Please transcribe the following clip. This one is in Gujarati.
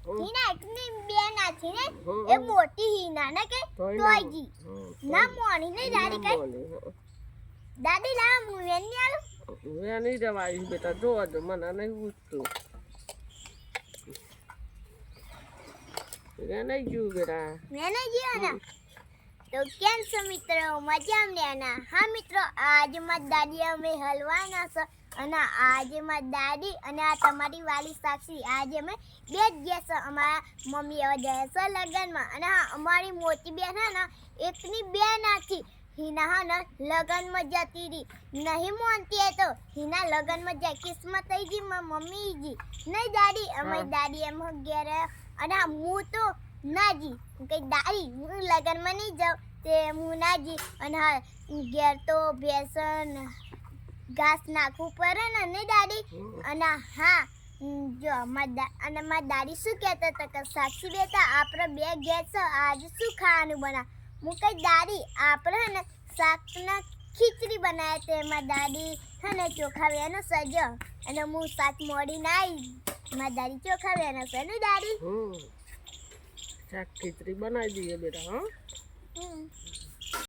હિના એકની બે નાથી ને એ મોટી હિના ને કે તોયજી ના મોણી ને દાદી કઈ દાદી લા હું વેની આલો વેની જવાય બેટા જો મને નહીં પૂછતું વેને ગયું બેટા વેને ગયો ને તો કેમ છો મિત્રો મજામાં લેના હા મિત્રો આજે મારી દાદી અમે હલવાના છે અને આજે મારી દાદી અને આ તમારી વાલી સાક્ષી આજે અમે બે જ ગયા છે અમારા મમ્મી હવે જાય છે લગ્નમાં અને હા અમારી મોટી બેન હે ને એકની બે નાથી હિના હા ને લગ્નમાં જતી રહી નહીં માનતી તો હિના લગ્નમાં જાય કિસ્મત થઈ ગઈ મમ્મી જી નહીં દાદી અમારી દાદી એમ ઘેર અને હું તો ના જી કઈ દાદી હું લગ્નમાં નહીં જાઉં તે હું ના જી અને હા ઘેર તો બેસન ઘાસ નાખવું પડે ને નહીં દાદી અને હા જો મારી દાદી શું કહેતા હતા કે સાક્ષી બેટા આપણે બે ઘેર છે આજે શું ખાવાનું બના હું કઈ દાદી આપણે ને શાકના ખીચડી બનાવ્યા તે મારી દાદી હે ને ચોખા વેનો સજો અને હું શાક મોડી ના આવી મારી દાદી ચોખા વેનો છે ને દાદી શાક ખીચડી બનાવી દઈએ બેટા હા